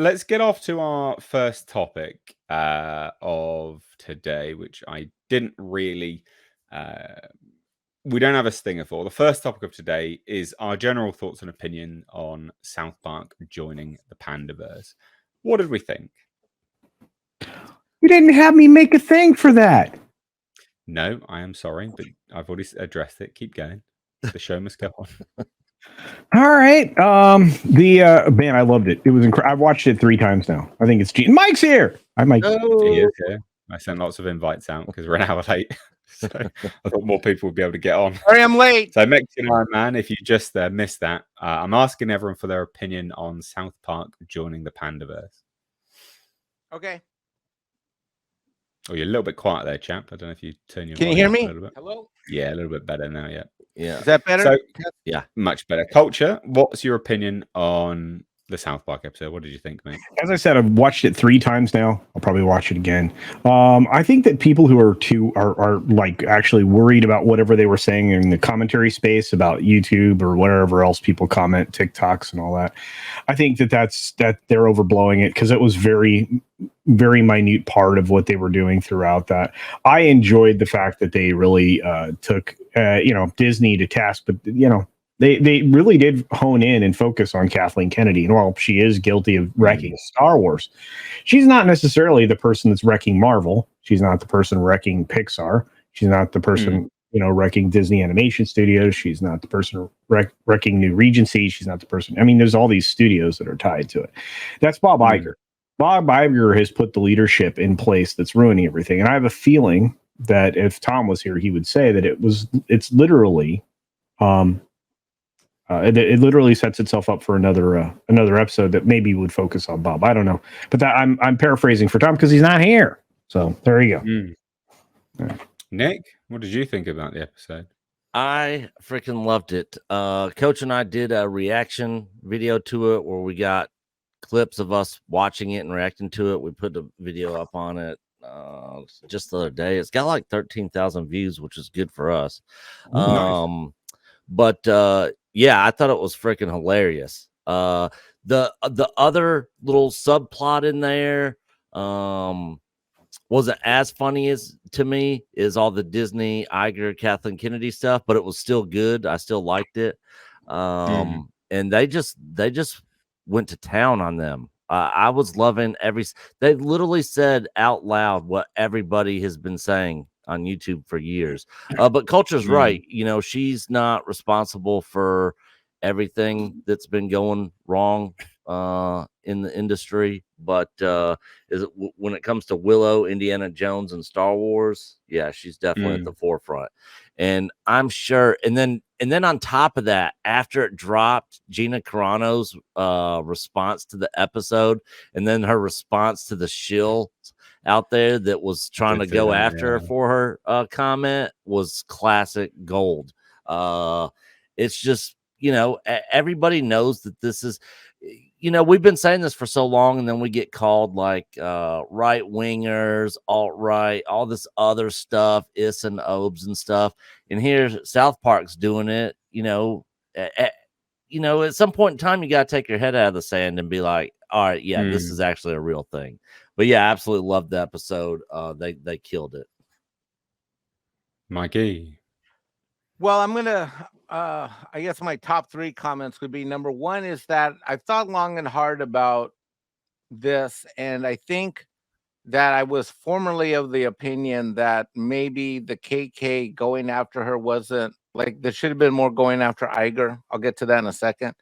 let's get off to our first topic of today, which I didn't really. We don't have a stinger for. The first topic of today is our general thoughts and opinion on South Park joining the Panderverse. What did we think? You didn't have me make a thing for that. No, I am sorry, but I've already addressed it. Keep going. The show must go on. All right. Man, I loved it. It was incredible. I've watched it 3 times now. I think it's Mike's here. I might. He is here. I sent lots of invites out because we're an hour late. So I thought more people would be able to get on. Sorry, I'm late. So Mexican Iron Man, if you just missed that, I'm asking everyone for their opinion on South Park joining the Panderverse. Okay. Oh, you're a little bit quiet there, chap. I don't know if you turn your. Can you hear me? A little bit. Hello. Yeah, a little bit better now. Yeah. Yeah. Is that better? So, yeah, much better. Culture. What's your opinion on the South Park episode? What did you think, mate? As I said, I've watched it 3 times now. I'll probably watch it again. I think that people who are like actually worried about whatever they were saying in the commentary space about YouTube or whatever else people comment, TikToks and all that. I think that they're overblowing it because it was very, very minute part of what they were doing throughout that. I enjoyed the fact that they really took Disney to task, but They really did hone in and focus on Kathleen Kennedy. And while she is guilty of wrecking Star Wars, she's not necessarily the person that's wrecking Marvel. She's not the person wrecking Pixar. She's not the person, wrecking Disney Animation Studios. She's not the person wrecking New Regency. She's not the person. I mean, there's all these studios that are tied to it. That's Bob Iger. Bob Iger has put the leadership in place that's ruining everything. And I have a feeling that if Tom was here, he would say that it's literally, it literally sets itself up for another episode that maybe would focus on Bob. I don't know, but that I'm paraphrasing for Tom because he's not here. So there you go. Right. Nick, what did you think about the episode? I freaking loved it. Coach and I did a reaction video to it where we got clips of us watching it and reacting to it. We put a video up on it just the other day. It's got like 13,000 views, which is good for us. Nice. But yeah, I thought it was freaking hilarious. The other little subplot in there wasn't as funny as to me is all the Disney, Iger, Kathleen Kennedy stuff, but it was still good. I still liked it. And they just went to town on them. I was loving they literally said out loud what everybody has been saying on YouTube for years. But Culture's right. She's not responsible for everything that's been going wrong in the industry. But when it comes to Willow, Indiana Jones, and Star Wars, yeah, she's definitely at the forefront. And I'm sure. And then on top of that, after it dropped, Gina Carano's response to the episode, and then her response to the shill out there that was trying to go after her for her comment was classic gold. It's just, everybody knows that this is, we've been saying this for so long, and then we get called like right wingers, alt-right, all this other stuff, is and obes and stuff. And here South Park's doing it, at some point in time, you got to take your head out of the sand and be like, all right, yeah, this is actually a real thing. But yeah, I absolutely loved the episode. They killed it. Mikey. Well, I'm gonna I guess my top 3 comments would be, number 1 is that I've thought long and hard about this, and I think that I was formerly of the opinion that maybe the KK going after her wasn't like, there should have been more going after Iger. I'll get to that in a second.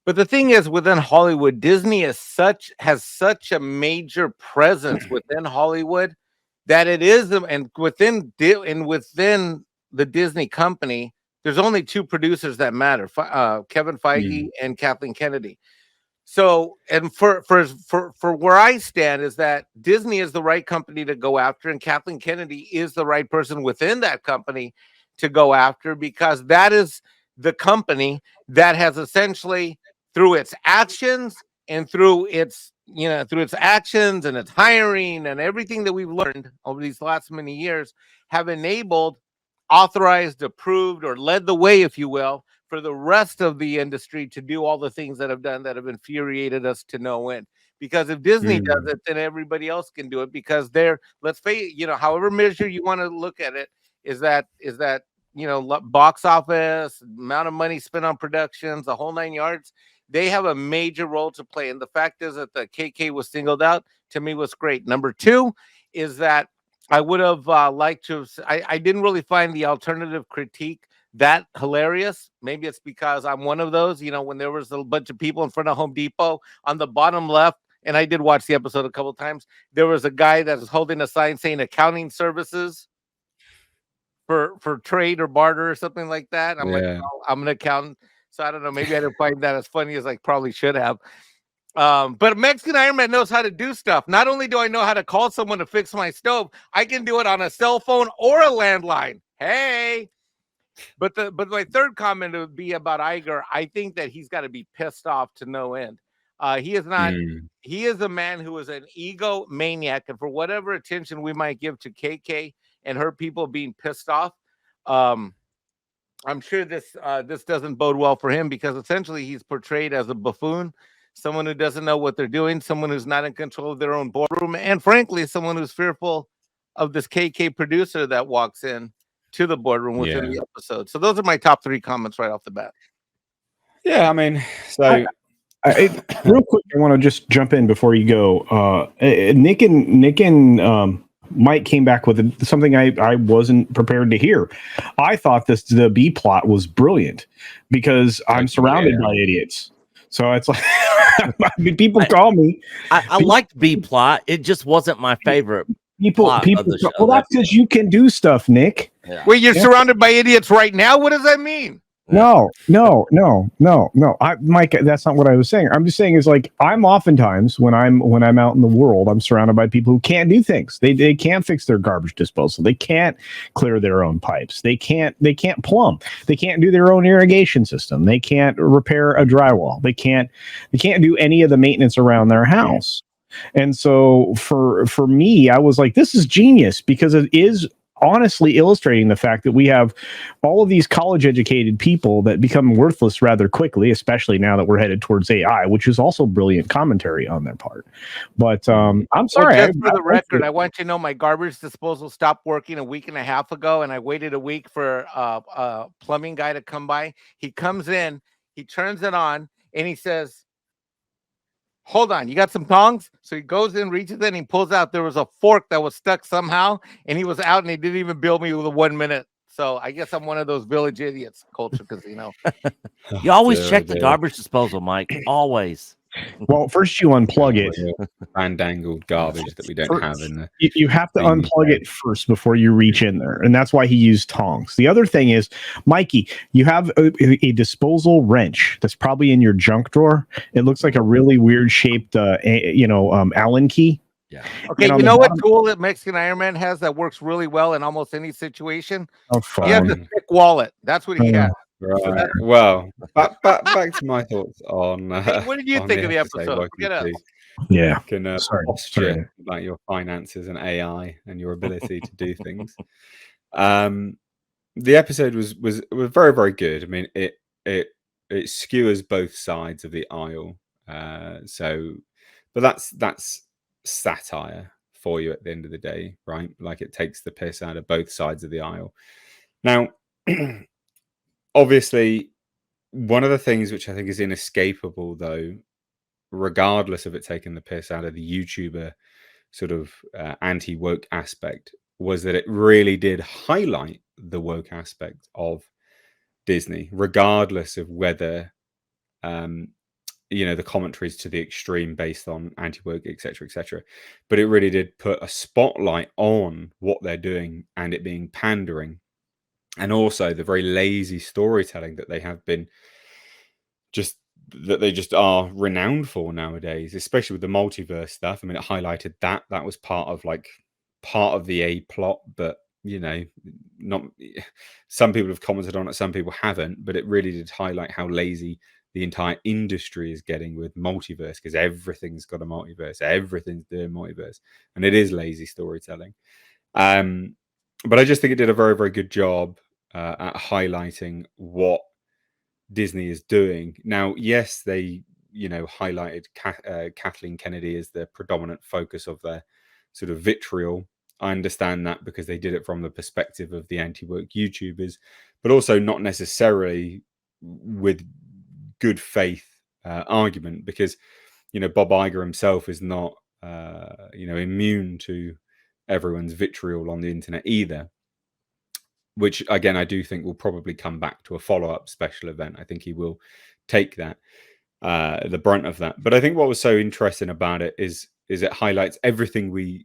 But the thing is, within Hollywood, Disney has such a major presence within Hollywood that it is, and within the Disney company, there's only 2 producers that matter: Kevin Feige and Kathleen Kennedy. So, and for where I stand is that Disney is the right company to go after, and Kathleen Kennedy is the right person within that company to go after, because that is the company that has essentially, through its actions and through its actions and its hiring and everything that we've learned over these last many years, have enabled, authorized, approved, or led the way, if you will, for the rest of the industry to do all the things that have infuriated us to no end. Because if Disney does it, then everybody else can do it. Because let's face it, however measure you want to look at it, is that box office, amount of money spent on productions, the whole 9 yards. They have a major role to play. And the fact is that the KK was singled out, to me, was great. Number two is that I would have liked to have, I didn't really find the alternative critique that hilarious. Maybe it's because I'm one of those, when there was a bunch of people in front of Home Depot on the bottom left, and I did watch the episode a couple of times, there was a guy that was holding a sign saying accounting services for trade or barter or something like that. I'm like, oh, I'm an accountant. So I don't know. Maybe I didn't find that as funny as I probably should have. But Mexican Iron Man knows how to do stuff. Not only do I know how to call someone to fix my stove, I can do it on a cell phone or a landline. Hey. But my third comment would be about Iger. I think that he's got to be pissed off to no end. He is not. He is a man who is an ego maniac, and for whatever attention we might give to KK and her people being pissed off, I'm sure this doesn't bode well for him, because essentially he's portrayed as a buffoon, someone who doesn't know what they're doing, someone who's not in control of their own boardroom, and frankly, someone who's fearful of this KK producer that walks in to the boardroom within the episode. So those are my top three comments right off the bat. Yeah, I mean, so real quick, I want to just jump in before you go. Nick and Mike came back with something I wasn't prepared to hear. I thought the B plot was brilliant because I'm surrounded by idiots. So it's like, I mean, people call me. I liked B plot. It just wasn't my favorite. People well, that's because you can do stuff, Nick. Yeah. Wait, you're surrounded by idiots right now? What does that mean? No. Mike, that's not what I was saying. I'm just saying is like, I'm oftentimes when I'm out in the world, I'm surrounded by people who can't do things. They can't fix their garbage disposal. They can't clear their own pipes. They can't plumb. They can't do their own irrigation system. They can't repair a drywall. They can't do any of the maintenance around their house. And so for me, I was like, this is genius, because it is honestly illustrating the fact that we have all of these college educated people that become worthless rather quickly, especially now that we're headed towards AI, which is also brilliant commentary on their part. But I'm sorry. Well, just for the record, I want you to know my garbage disposal stopped working a week and a half ago, and I waited a week for a plumbing guy to come by. He comes in, he turns it on, and he says, hold on, you got some tongs? So he goes in, reaches in, he pulls out. There was a fork that was stuck somehow, and he was out, and he didn't even bill me with a 1 minute. So I guess I'm one of those village idiots culture, because you always check the garbage disposal, Mike. Always. Well, first you unplug it. Fandangled garbage that we don't have in there. You have to unplug it first before you reach in there, and that's why he used tongs. The other thing is, Mikey, you have a disposal wrench that's probably in your junk drawer. It looks like a really weird shaped, Allen key. Yeah. Okay, you know what tool that Mexican Iron Man has that works really well in almost any situation? He has a thick wallet. That's what he has. Right. Well, back to my thoughts on. Hey, what did you think of the episode? Get up. Yeah. Can sorry about your finances and AI and your ability to do things. The episode was very, very good. I mean, it skewers both sides of the aisle. But that's satire for you at the end of the day, right? Like, it takes the piss out of both sides of the aisle. Now, obviously, one of the things which I think is inescapable, though, regardless of it taking the piss out of the YouTuber sort of anti-woke aspect, was that it really did highlight the woke aspect of Disney, regardless of whether the commentaries to the extreme based on anti-woke, etc. But it really did put a spotlight on what they're doing, and it being pandering, and also the very lazy storytelling that they have been that they just are renowned for nowadays, especially with the multiverse stuff. I mean, it highlighted that was part of the A plot, but not some people have commented on it, some people haven't, but it really did highlight how lazy the entire industry is getting with multiverse, because everything's got a multiverse, everything's doing multiverse, and it is lazy storytelling. But I just think it did a very, very good job at highlighting what Disney is doing. Now, yes, they, highlighted Kathleen Kennedy as the predominant focus of their sort of vitriol. I understand that because they did it from the perspective of the anti-woke YouTubers, but also not necessarily with good faith argument, because Bob Iger himself is not immune to everyone's vitriol on the internet either, which again I do think will probably come back to a follow-up special event. I think he will take that the brunt of that. But I think what was so interesting about it is it highlights everything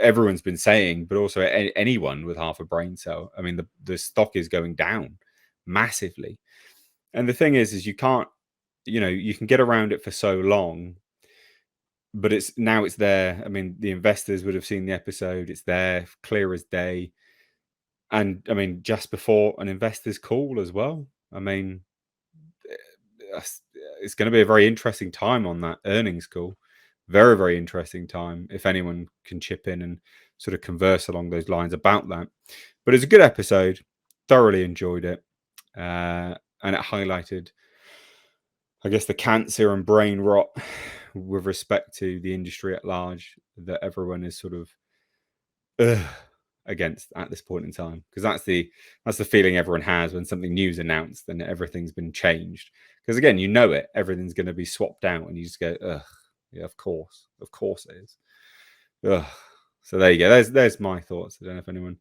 everyone's been saying, but also anyone with half a brain cell. I mean, the stock is going down massively, and the thing is you can't, you can get around it for so long, but it's there. I mean, the investors would have seen the episode. It's there, clear as day. And I mean, just before an investor's call as well. I mean, it's going to be a very interesting time on that earnings call. Very, very interesting time if anyone can chip in and sort of converse along those lines about that. But it's a good episode. Thoroughly enjoyed it. And it highlighted, I guess, the cancer and brain rot with respect to the industry at large that everyone is sort of against at this point in time, because that's the feeling everyone has when something new's announced and everything's been changed. Because again, everything's going to be swapped out, and you just go, ugh, yeah, of course it is. Ugh. So there you go. There's my thoughts. I don't know if anyone,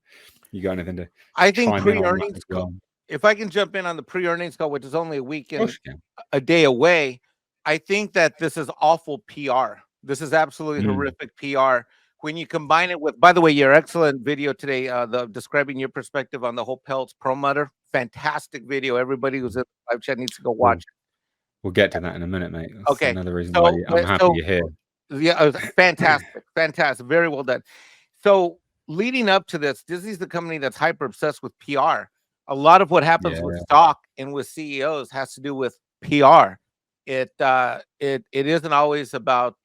you got anything to? I think chime in on that pre-earnings as well? call. If I can jump in on the pre-earnings call, which is only a week Of and course you can. a day away, I think that this is awful PR. This is absolutely horrific PR. When you combine it with, by the way, your excellent video today, the describing your perspective on the whole Peltz Perlmutter, fantastic video. Everybody who's in the live chat needs to go watch. We'll get to that in a minute, mate. That's Okay. another reason why I'm happy you're here. Yeah, it was fantastic, very well done. So leading up to this, Disney's the company that's hyper obsessed with PR. A lot of what happens with stock and with CEOs has to do with PR. It isn't always about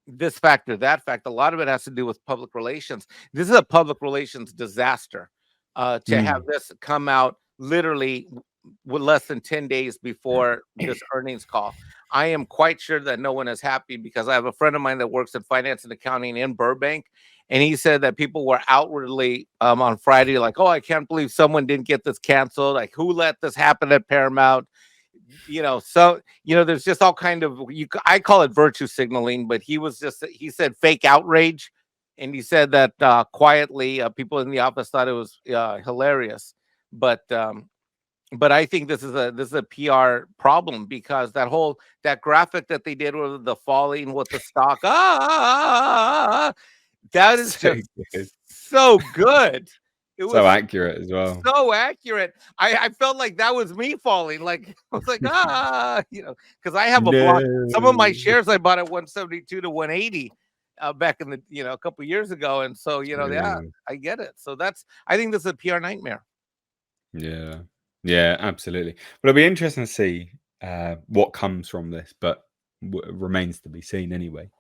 this factor, that fact. A lot of it has to do with public relations. This is a public relations disaster to have this come out literally with less than 10 days before this earnings call. I am quite sure that no one is happy, because I have a friend of mine that works in finance and accounting in Burbank, and he said that people were outwardly on Friday like, oh, I can't believe someone didn't get this canceled. Like, who let this happen at Paramount? So there's just all kind of, I call it virtue signaling, but he said fake outrage, and he said that quietly people in the office thought it was hilarious, but I think this is a PR problem, because that graphic that they did with the falling with the stock, that is just so good. It was so accurate as well. So accurate. I felt like that was me falling. Like, I was like, because I have a block. Some of my shares I bought at 172 to 180 back in the a couple years ago, and so I get it. So I think this is a PR nightmare. Yeah, absolutely. But it'll be interesting to see what comes from this, but remains to be seen anyway.